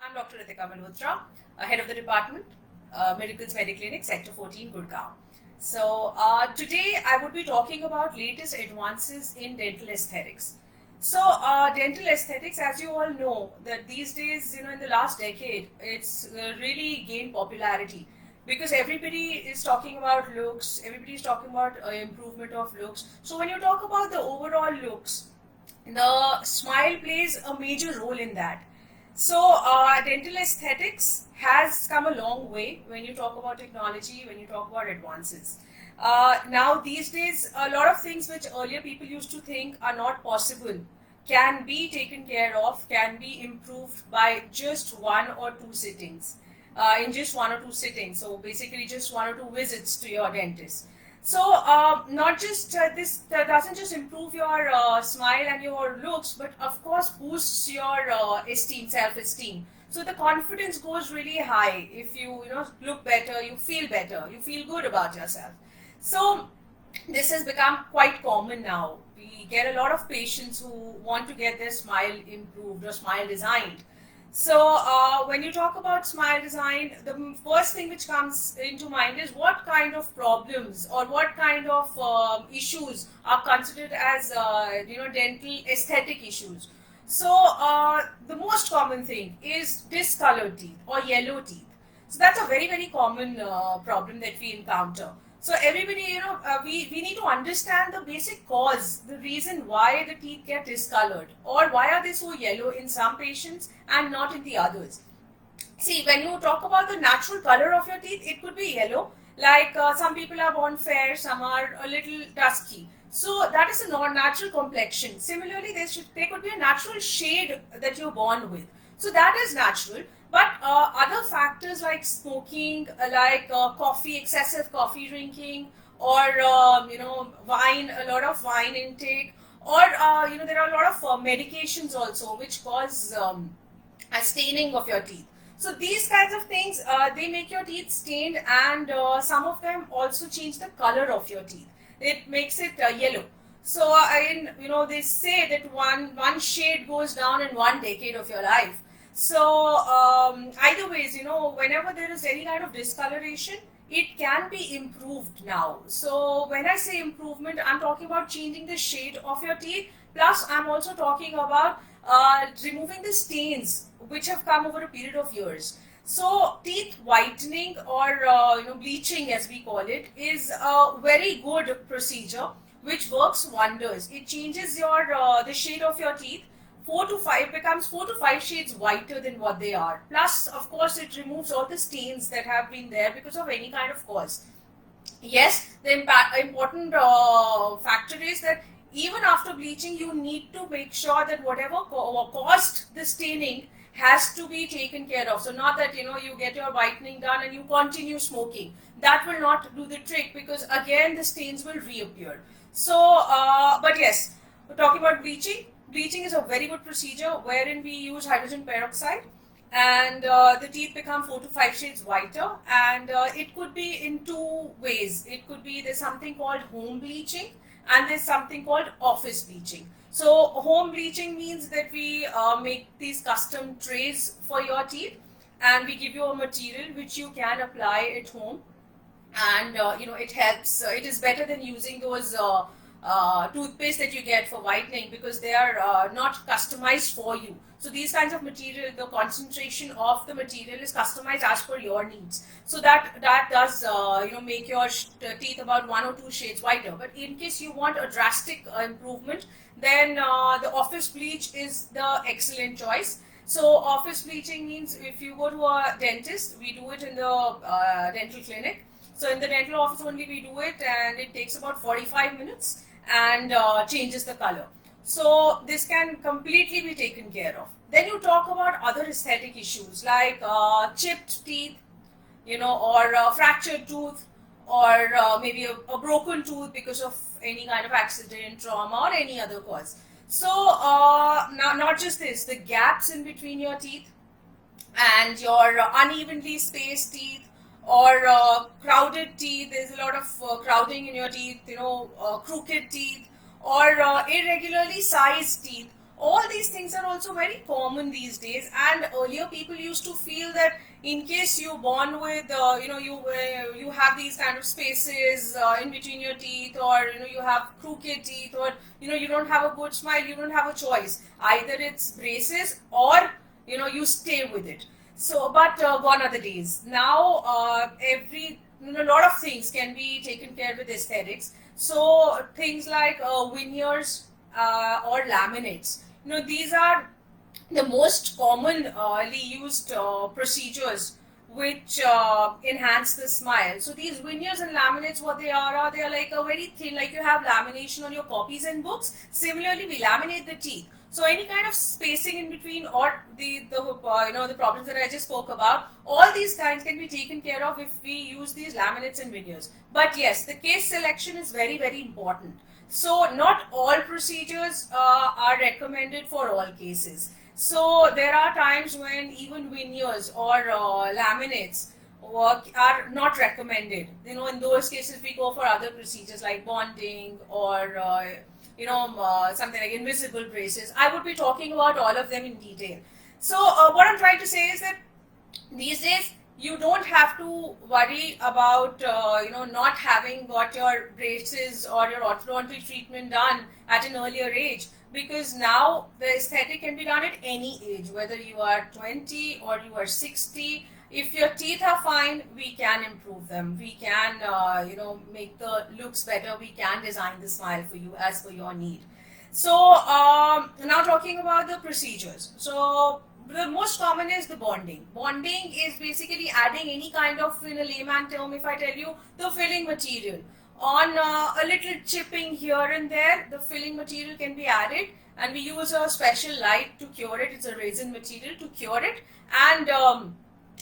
I'm Dr. Ritika Malhotra, head of the department, Miracles Mediclinic, Sector 14, Gurgaon. Today I would be talking about latest advances in dental aesthetics. Dental aesthetics, as you all know, that these days, in the last decade, it's really gained popularity because everybody is talking about looks, everybody is talking about improvement of looks. So when you talk about the overall looks, the smile plays a major role in that. Dental aesthetics has come a long way when you talk about technology, when you talk about advances. Now, these days, a lot of things which earlier people used to think are not possible can be taken care of, can be improved by just one or two sittings. In just one or two sittings. So, basically, just one or two visits to your dentist. Not just this doesn't just improve your smile and your looks, but of course boosts your self-esteem. So the confidence goes really high if you look better, you feel better, you feel good about yourself. So this has become quite common now. We get a lot of patients who want to get their smile improved or smile designed. When you talk about smile design, the first thing which comes into mind is what kind of problems or what kind of issues are considered as dental aesthetic issues. The most common thing is discolored teeth or yellow teeth. So that's a very very common problem that we encounter. So everybody, we need to understand the basic cause, the reason why the teeth get discolored or why are they so yellow in some patients and not in the others. See, when you talk about the natural color of your teeth, it could be yellow. Like some people are born fair, some are a little dusky. So that is a non-natural complexion. Similarly, there could be a natural shade that you're born with. So that is natural. But other factors like smoking, like coffee, excessive coffee drinking, or wine, a lot of wine intake, or there are a lot of medications also which cause a staining of your teeth. So these kinds of things, they make your teeth stained, and some of them also change the color of your teeth. It makes it yellow. They say that one shade goes down in 1 decade of your life. Either ways, whenever there is any kind of discoloration, it can be improved now. So when I say improvement, I'm talking about changing the shade of your teeth. Plus, I'm also talking about removing the stains which have come over a period of years. So teeth whitening or bleaching, as we call it, is a very good procedure which works wonders. It changes your the shade of your teeth. 4 to 5 shades whiter than what they are. Plus, of course, it removes all the stains that have been there because of any kind of cause. Yes, the important factor is that even after bleaching, you need to make sure that whatever caused the staining has to be taken care of. So not that you get your whitening done and you continue smoking. That will not do the trick because again the stains will reappear. But yes, we're talking about bleaching. Bleaching is a very good procedure wherein we use hydrogen peroxide and the teeth become 4 to 5 shades whiter, and it could be in two ways. It could be there's something called home bleaching and there's something called office bleaching. So home bleaching means that we make these custom trays for your teeth and we give you a material which you can apply at home, and it helps. It is better than using those toothpaste that you get for whitening because they are not customized for you. So these kinds of material, the concentration of the material is customized as per your needs. So that does make your teeth about 1 or 2 shades whiter. But in case you want a drastic improvement, then the office bleach is the excellent choice. So office bleaching means if you go to a dentist, we do it in the dental clinic. So in the dental office only we do it, and it takes about 45 minutes and changes the color. So this can completely be taken care of. Then you talk about other aesthetic issues like chipped teeth, or fractured tooth, or maybe a broken tooth because of any kind of accident, trauma, or any other cause. Not just this, the gaps in between your teeth and your unevenly spaced teeth or crowded teeth. There's a lot of crowding in your teeth, crooked teeth or irregularly sized teeth All these things are also very common these days, and earlier people used to feel that in case you're born with you have these kind of spaces in between your teeth, or you have crooked teeth, or you don't have a good smile, you don't have a choice. Either it's braces or you stay with it. So but gone are the days. Now every a lot of things can be taken care with aesthetics. So things like veneers or laminates, these are the most commonly used procedures which enhance the smile. So these veneers and laminates, what they are like a very thin, like you have lamination on your copies and books. Similarly, we laminate the teeth. So any kind of spacing in between, or the problems that I just spoke about, all these kinds can be taken care of if we use these laminates and veneers. But yes, the case selection is very, very important. So not all procedures are recommended for all cases. So there are times when even veneers or laminates are not recommended. In those cases we go for other procedures like bonding or something like invisible braces. I would be talking about all of them in detail. So what I'm trying to say is that these days you don't have to worry about not having got your braces or your orthodontic treatment done at an earlier age, because now the aesthetic can be done at any age, whether you are 20 or you are 60. If your teeth are fine, we can improve them, we can make the looks better, we can design the smile for you as per your need. So now talking about the procedures. So the most common is the bonding. Bonding is basically adding any kind of, in a layman term, if I tell you, the filling material. On a little chipping here and there, the filling material can be added, and we use a special light to cure it. It's a resin material to cure it, and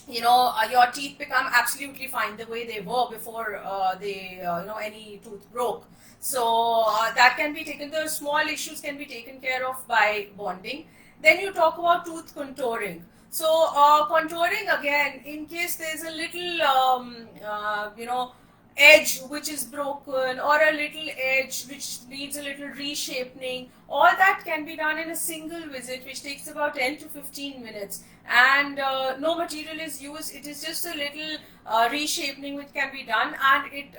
your teeth become absolutely fine the way they were before any tooth broke. So that can be taken, the small issues can be taken care of by bonding. Then you talk about tooth contouring. So contouring, again, in case there's a little edge which is broken, or a little edge which needs a little reshaping, all that can be done in a single visit, which takes about 10 to 15 minutes, and no material is used. It is just a little reshaping which can be done, and it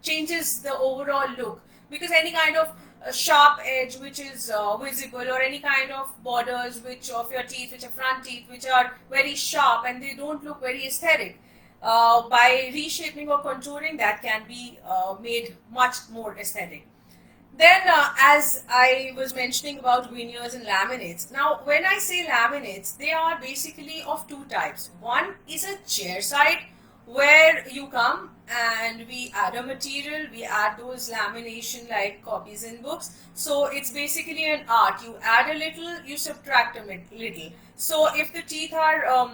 changes the overall look, because any kind of a sharp edge which is visible, or any kind of borders which of your teeth, which are front teeth, which are very sharp and they don't look very aesthetic, by reshaping or contouring, that can be made much more aesthetic. Then as I was mentioning about veneers and laminates, now when I say laminates, they are basically of two types. One is a chair side, where you come and we add a material, we add those lamination like copies and books. So it's basically an art. You add a little, you subtract a little. So if the teeth are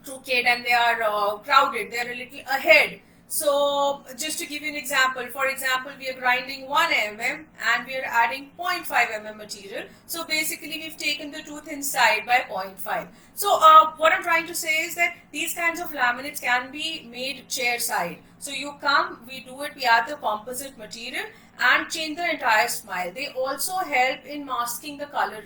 crooked and they are crowded, they are a little ahead. So just to give you an example, for example, we are grinding 1 mm and we are adding 0.5 mm material. So basically we've taken the tooth inside by 0.5. So what I'm trying to say is that these kinds of laminates can be made chair side. So you come, we do it, we add the composite material and change the entire smile. They also help in masking the color,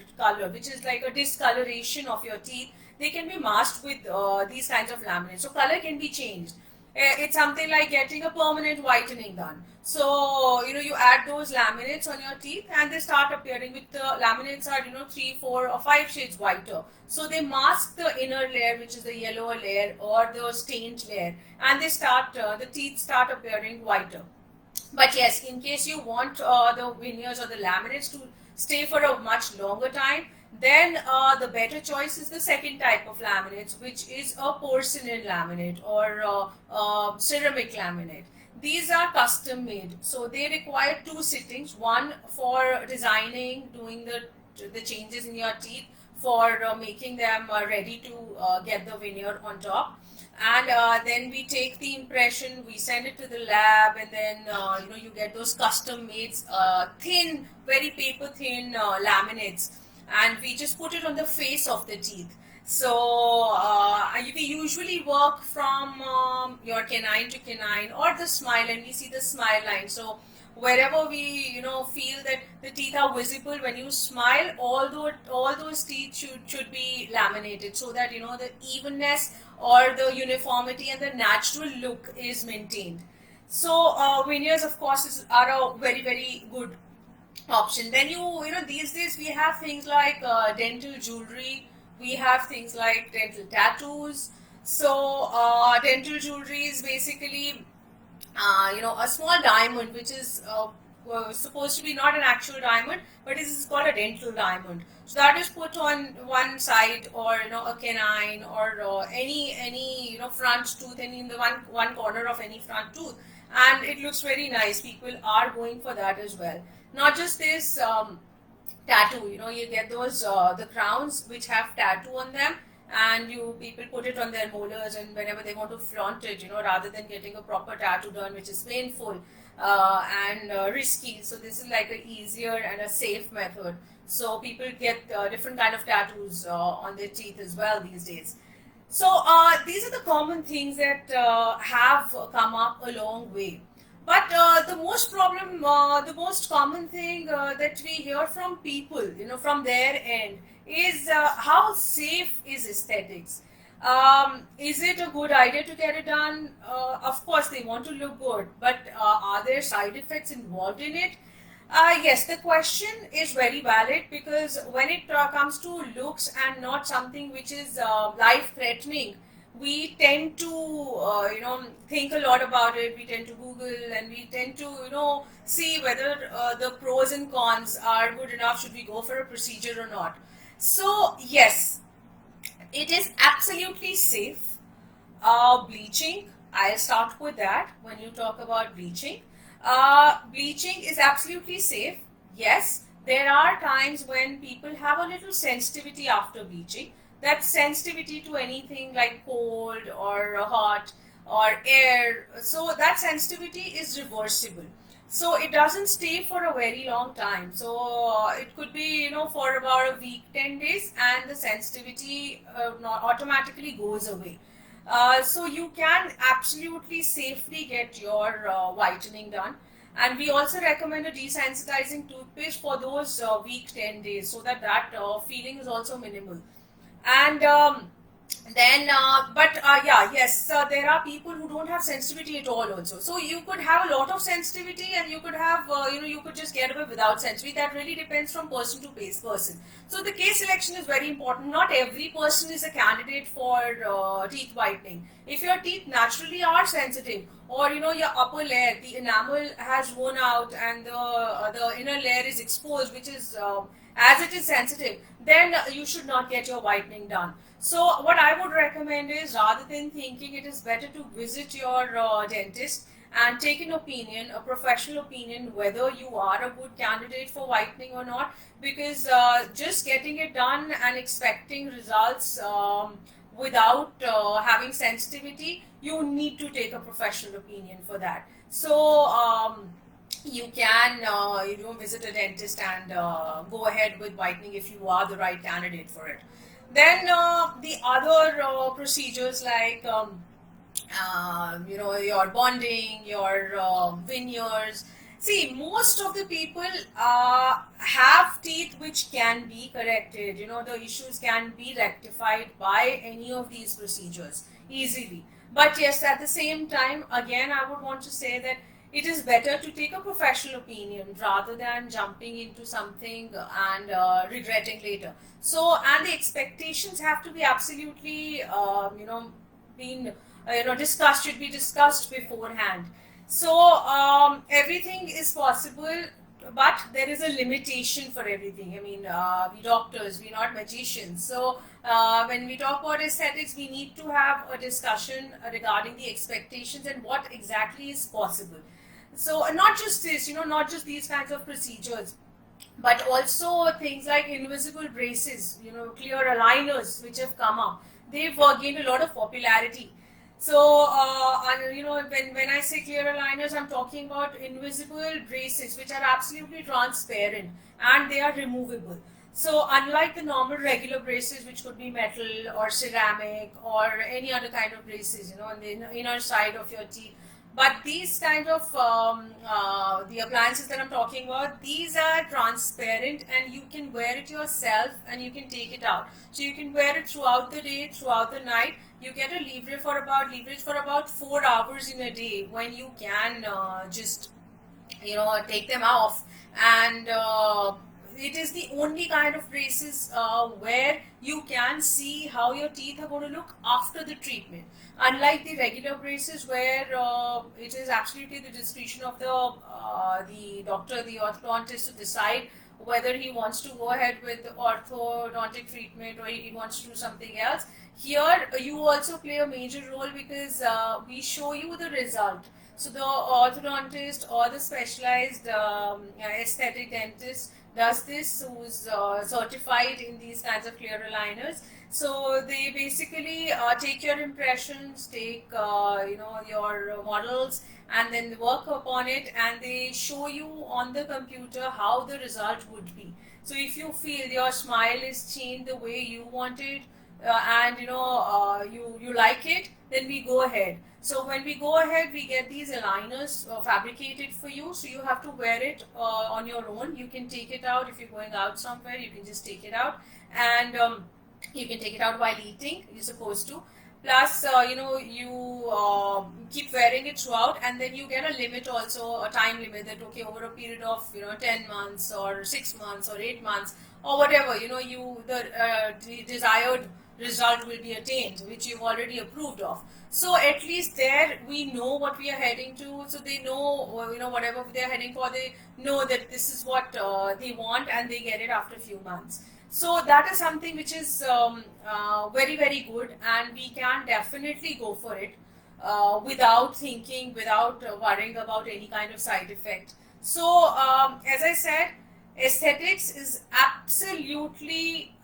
which is like a discoloration of your teeth. They can be masked with these kinds of laminates. So color can be changed. It's something like getting a permanent whitening done. So you add those laminates on your teeth and they start appearing with the laminates are 3, 4 or 5 shades whiter. So they mask the inner layer, which is the yellower layer or the stained layer, and they start the teeth start appearing whiter. But yes, in case you want the veneers or the laminates to stay for a much longer time, then the better choice is the second type of laminates, which is a porcelain laminate or ceramic laminate. These are custom made, so they require 2 sittings, one for designing, doing the changes in your teeth, for making them ready to get the veneer on top, and then we take the impression, we send it to the lab, and then you get those custom made thin, very paper thin laminates, and we just put it on the face of the teeth. So we usually work from your canine to canine or the smile, and we see the smile line. So wherever we, feel that the teeth are visible when you smile, all those teeth should be laminated, so that the evenness or the uniformity and the natural look is maintained. So veneers, of course, are a very, very good option. Then these days we have things like dental jewelry. We have things like dental tattoos. So dental jewelry is basically a small diamond, which is supposed to be not an actual diamond, but it is called a dental diamond. So that is put on one side, or a canine, or any front tooth, and in the one corner of any front tooth, and it looks very nice. People are going for that as well. Not just this. Tattoo, you get those the crowns which have tattoo on them, and you people put it on their molars, and whenever they want to flaunt it, rather than getting a proper tattoo done, which is painful and risky. So this is like a easier and a safe method. So people get different kind of tattoos on their teeth as well these days. So these are the common things that have come up a long way. But the most common thing that we hear from people, from their end, is how safe is aesthetics? Is it a good idea to get it done? Of course, they want to look good, but are there side effects involved in it? Yes, the question is very valid, because when it comes to looks and not something which is life-threatening, we tend to think a lot about it. We tend to Google, and we tend to see whether the pros and cons are good enough. Should we go for a procedure or not? So yes, it is absolutely safe. Bleaching, I'll start with that. When you talk about bleaching, bleaching is absolutely safe. Yes, there are times when people have a little sensitivity after bleaching. That sensitivity to anything like cold or hot or air. So that sensitivity is reversible. So it doesn't stay for a very long time. So it could be, for about a week, 10 days, and the sensitivity not automatically goes away. So you can absolutely safely get your whitening done. And we also recommend a desensitizing toothpaste for those week 10 days, so that feeling is also minimal. And then but yeah, yes, there are people who don't have sensitivity at all also. So you could have a lot of sensitivity, and you could have you could just get away without sensitivity. That really depends from person to person. So the case selection is very important. Not every person is a candidate for teeth whitening. If your teeth naturally are sensitive, or your upper layer, the enamel has worn out, and the inner layer is exposed, which is as it is sensitive, then you should not get your whitening done. So what I would recommend is, rather than thinking, it is better to visit your dentist and take an opinion, a professional opinion, whether you are a good candidate for whitening or not. Because just getting it done and expecting results without having sensitivity, you need to take a professional opinion for that. So you can visit a dentist and go ahead with whitening if you are the right candidate for it. Then the other procedures, like your bonding, your veneers. See, most of the people have teeth which can be corrected. The issues can be rectified by any of these procedures easily. But yes, at the same time, again, I would want to say that it is better to take a professional opinion rather than jumping into something and regretting later. So, and the expectations have to be absolutely, being, discussed, should be discussed beforehand. So, everything is possible, but there is a limitation for everything. I mean, we doctors, we're not magicians. So, when we talk about aesthetics, we need to have a discussion regarding the expectations and what exactly is possible. So, not just this, not just these kinds of procedures, but also things like invisible braces, clear aligners, which have come up. They've gained a lot of popularity. So, when I say clear aligners, I'm talking about invisible braces, which are absolutely transparent, and they are removable. So, unlike the normal regular braces, which could be metal or ceramic or any other kind of braces, on the inner side of your teeth, But these kind of the appliances that I'm talking about, these are transparent and you can wear it yourself and you can take it out. So you can wear it throughout the day, throughout the night. You get a leverage for about 4 hours in a day when you can just take them off. And it is the only kind of braces where you can see how your teeth are going to look after the treatment, unlike the regular braces where it is absolutely the discretion of the doctor, the orthodontist, to decide whether he wants to go ahead with orthodontic treatment or he wants to do something else. Here you also play a major role because we show you the result. So the orthodontist or the specialized aesthetic dentist does this, who's certified in these kinds of clear aligners. So they basically take your impressions, take your models, and then work upon it, and they show you on the computer how the result would be. So if you feel your smile is changed the way you want it, and you like it, then we go ahead. So when we go ahead, we get these aligners fabricated for you. So you have to wear it on your own. You can take it out if you're going out somewhere. You can just take it out, and you can take it out while eating. You're supposed to. Plus, you keep wearing it throughout, and then you get a limit also, a time limit that okay, over a period of 10 months or 6 months or 8 months or whatever, the desired result will be attained, which you've already approved of. So at least there we know what we are heading to. So they know, whatever they are heading for, they know that this is what they want, and they get it after a few months. So that is something which is very, very good, and we can definitely go for it without thinking, without worrying about any kind of side effect. So as I said, aesthetics is absolutely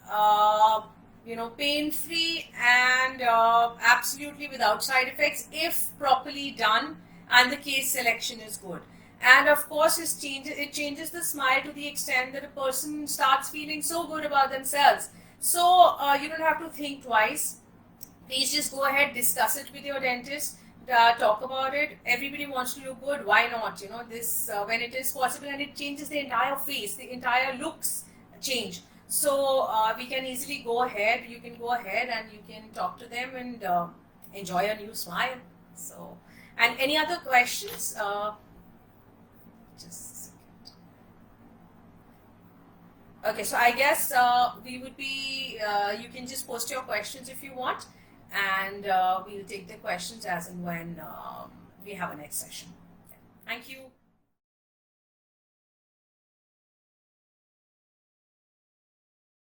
pain-free and absolutely without side effects if properly done and the case selection is good. And of course, it changes the smile to the extent that a person starts feeling so good about themselves. So you don't have to think twice. Please just go ahead, discuss it with your dentist, talk about it. Everybody wants to look good. Why not? This when it is possible, and it changes the entire face, the entire looks change. So we can easily go ahead. You can go ahead and you can talk to them and enjoy a new smile. So, and any other questions? Just a second. Okay, so I guess we would be. You can just post your questions if you want, and we'll take the questions as and when we have a next session. Thank you.